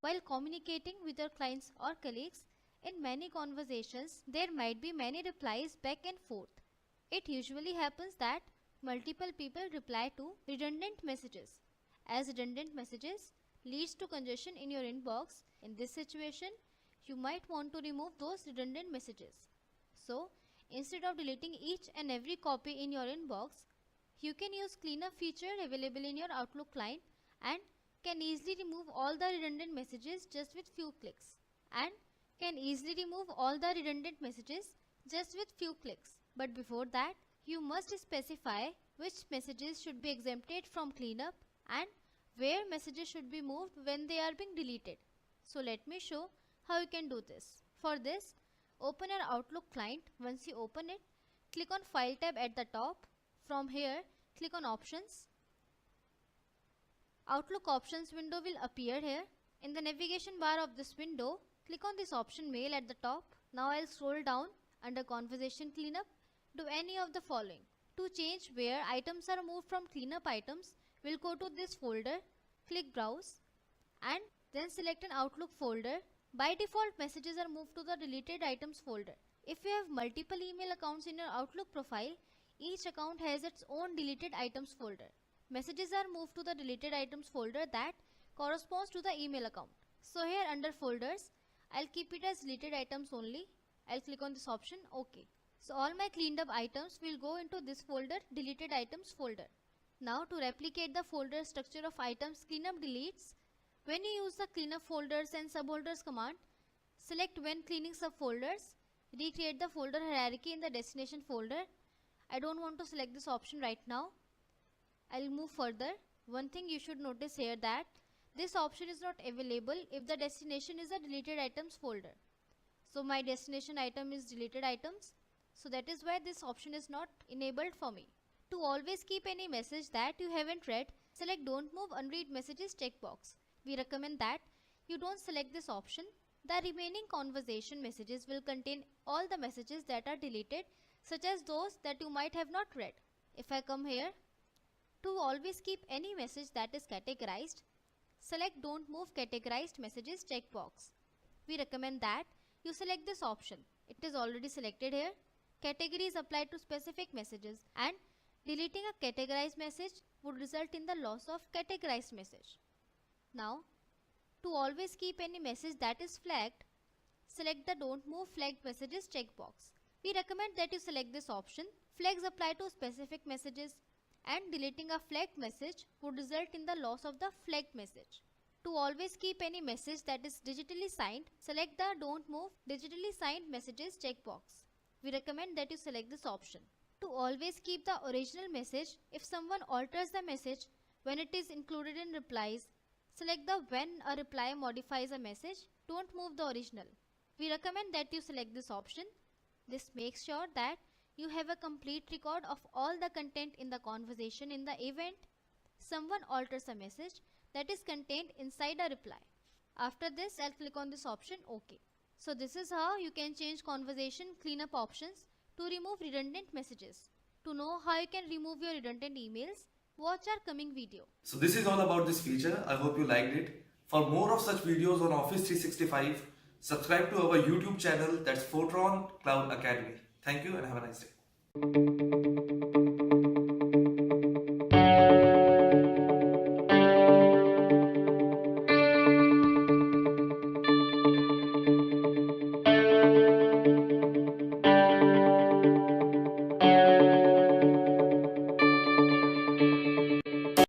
While communicating with your clients or colleagues, in many conversations, there might be many replies back and forth. It usually happens that multiple people reply to redundant messages. As redundant messages leads to congestion in your inbox, in this situation, you might want to remove those redundant messages. So, instead of deleting each and every copy in your inbox, you can use cleanup feature available in your Outlook client and can easily remove all the redundant messages just with few clicks. But before that, you must specify which messages should be exempted from cleanup and where messages should be moved when they are being deleted. So let me show how you can do this. For this, open your Outlook client. Once you open it, click on File tab at the top. From here, click on Options. Outlook Options window will appear here. In the navigation bar of this window, click on this option Mail at the top. Now I'll scroll down under Conversation Cleanup. Do any of the following. To change where items are moved from cleanup items, we'll go to this folder, click Browse, and then select an Outlook folder. By default, messages are moved to the deleted items folder. If you have multiple email accounts in your Outlook profile, each account has its own deleted items folder. Messages are moved to the deleted items folder that corresponds to the email account. So here under folders, I'll keep it as deleted items only. I'll click on this option, OK. So all my cleaned up items will go into this folder, deleted items folder. Now to replicate the folder structure of items cleanup deletes, when you use the cleanup folders and subfolders command, select when cleaning subfolders, recreate the folder hierarchy in the destination folder. I don't want to select this option right now. I'll move further. One thing you should notice here that this option is not available if the destination is a deleted items folder. So my destination item is deleted items. So that is why this option is not enabled for me. To always keep any message that you haven't read, select Don't Move Unread Messages checkbox. We recommend that you don't select this option. The remaining conversation messages will contain all the messages that are deleted, such as those that you might have not read. If I come here, to always keep any message that is categorized, select Don't Move Categorized Messages checkbox. We recommend that you select this option. It is already selected here. Categories apply to specific messages, and deleting a categorized message would result in the loss of categorized message. Now, to always keep any message that is flagged, select the Don't Move Flagged Messages checkbox. We recommend that you select this option. Flags apply to specific messages, and deleting a flagged message would result in the loss of the flagged message. To always keep any message that is digitally signed, select the Don't Move Digitally Signed Messages checkbox. We recommend that you select this option. To always keep the original message, if someone alters the message when it is included in replies, select the When a reply modifies a message, don't move the original. We recommend that you select this option. This makes sure that you have a complete record of all the content in the conversation in the event someone alters a message that is contained inside a reply. After this, I'll click on this option OK. So this is how you can change conversation cleanup options to remove redundant messages. To know how you can remove your redundant emails, watch our coming video. So this is all about this feature. I hope you liked it. For more of such videos on Office 365, subscribe to our YouTube channel, that's Foetron Cloud Academy. Thank you and have a nice day.